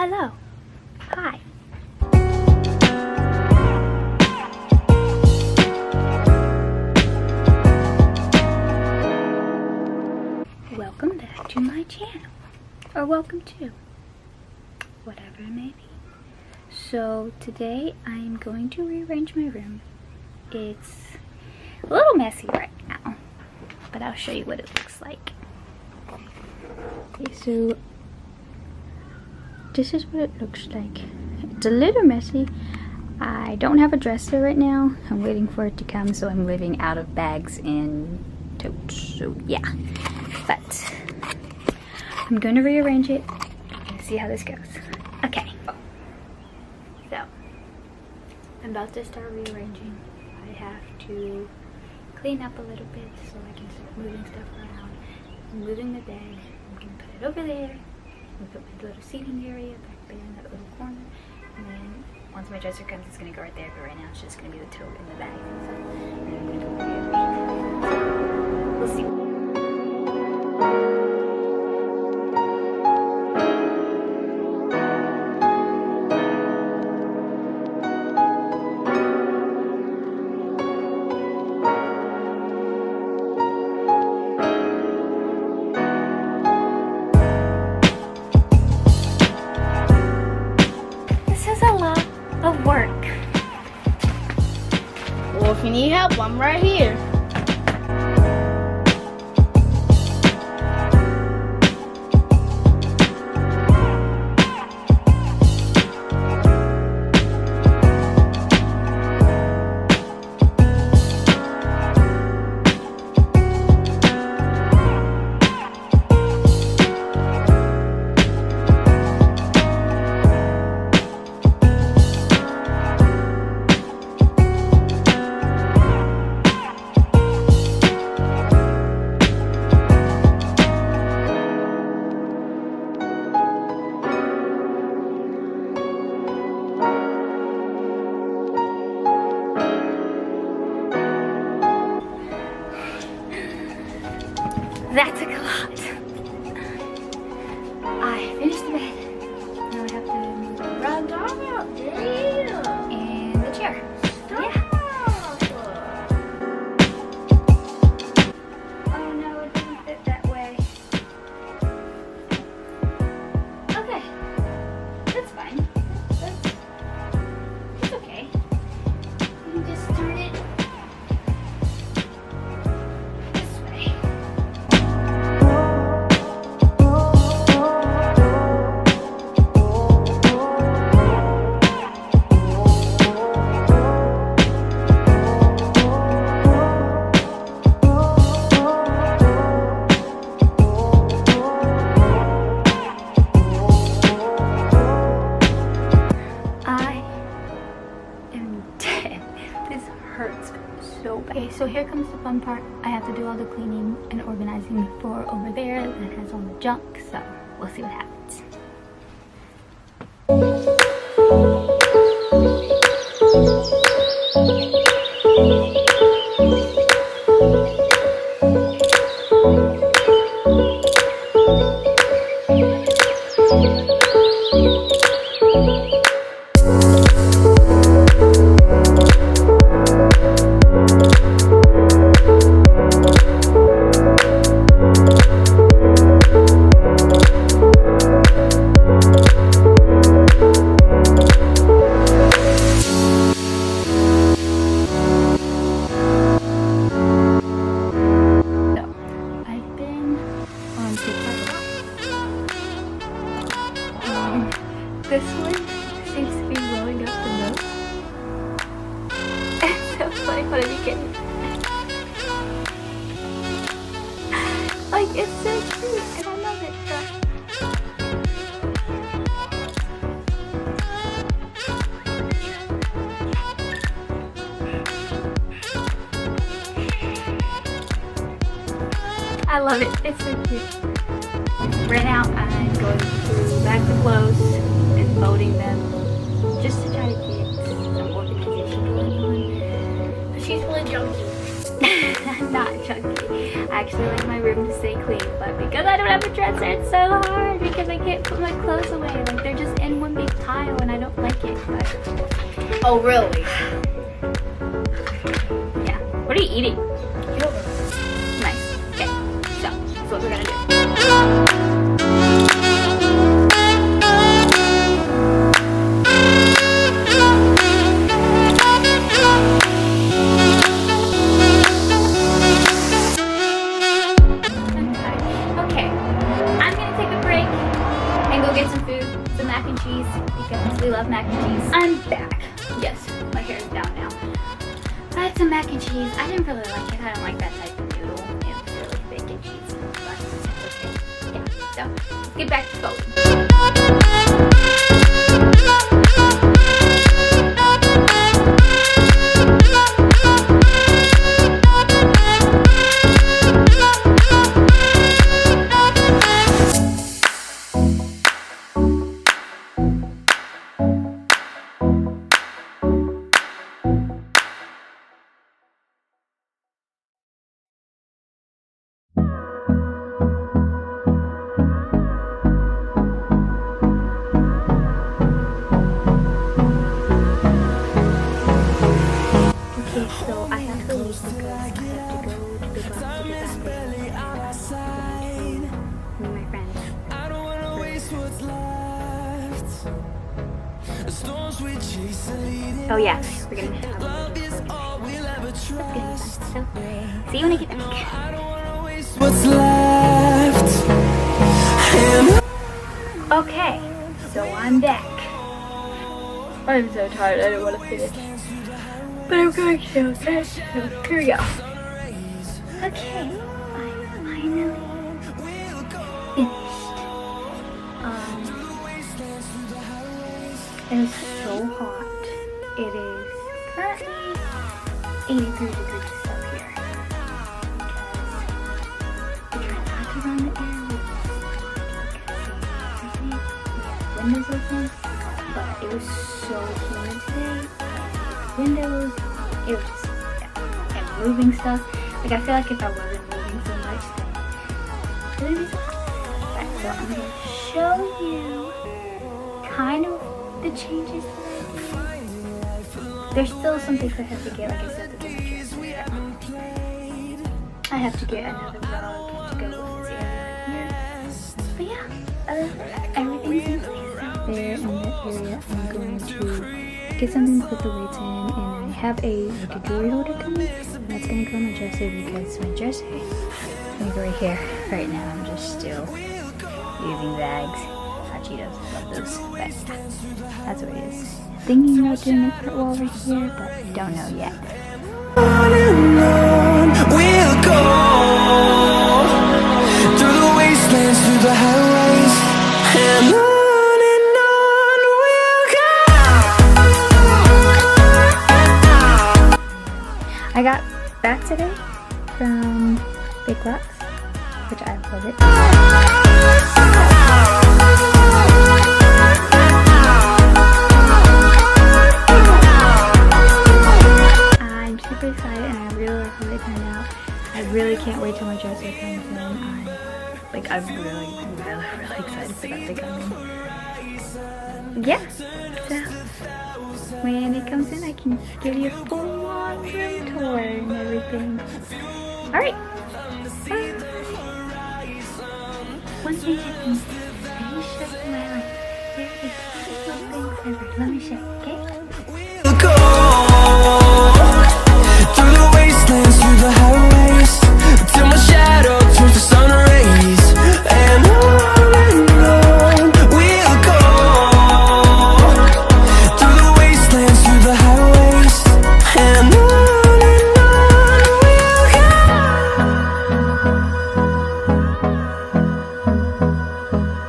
Hello. Hi. Welcome back to my channel. Or welcome to. Whatever it may be. So today I'm going to rearrange my room. It's a little messy right now, but I'll show you what it looks like. Okay, so this is what it looks like. It's a little messy. I don't have a dresser right now. I'm waiting for it to come, so I'm living out of bags and totes. So yeah, but I'm going to rearrange it and see how this goes. Okay, so I'm about to start rearranging. I have to clean up a little bit so I can start moving stuff around. I'm moving the bed. I'm going to put it over there. I'm going to put my little seating area back there in that little corner. And then once my dresser comes, it's going to go right there. But right now, it's just going to be the tote and the bag and stuff. And I'm going to go rearrange. We'll see. Of work. Well, if you need help, I'm right here. That took a lot. I finished the bed. Now I have to move the rug and the chair. Yeah. Oh no, it didn't fit that way. Okay. That's fine. It's okay. You can just turn it this way. Hurts so bad. Okay, so here comes the fun part. I have to do all the cleaning and organizing the floor over there that has all the junk, so we'll see what happens. This one seems to be blowing up the most. It's so funny when I look at it. Like, it's so cute and I love it. I love it. It's so cute. Right now, I'm going to back the clothes and folding them just to try to get some organization going on. But she's really junky. I'm not junky. I actually like my room to stay clean, but because I don't have a dresser, it's so hard because I can't put my clothes away. Like, they're just in I don't like it, but Oh, really? yeah. What are you eating? Yogurt. Nice. Okay, so that's what we're gonna do. Okay, I'm gonna take a break and go get some food, some mac and cheese, because we love mac and cheese. I'm back. Yes, my hair is down now. I had some mac and cheese. I didn't really like it. I don't like that type of noodle. It was really thick and cheesy, but it's okay. Yeah, so let's get back to folding. Okay, so I have to leave because I have to go to the bus to get back with my friends. Oh yeah, we're gonna have a That's gonna be fun. So, see you when I get back. What's left? Okay, so I'm back. I'm so tired, I don't want to finish. But I'm going to, okay? So, here we go. Okay, I'm finally finished. It is so hot. It is currently 83 degrees up here. Because we're trying not to run the air with windows open, but it was so humid today. Windows, it was just, yeah, and moving stuff. Like, I feel like if I wasn't moving so much, then it wouldn't be so hot. Right, so I'm going to show you kind of the changes today. There's still some things I have to get, like I said, the temperatures. I have to get another rug to go with this area right here. But yeah, other than that, everything's in place. There in that area, I'm going to get something to put the weights in, and I have a jewelry holder coming. And that's gonna go on my dresser because my dresser is gonna go right here. Right now, I'm just still using bags. Hachi does love those, but yeah, that's what it is. Thinking about doing a cut wall right here, but don't know yet. On and on we'll go, through the wastelands, through the highways, and on we'll go. I got back today from Big Lots, which I love it. I'm super excited and I really like how they turned out. I really can't wait till my dresser comes in. I'm really excited for that to come in. Yeah, so when it comes in, I can give you a full-on room tour and everything. Alright. One thing I can show you my life. There is little things ever. Let me show you, okay?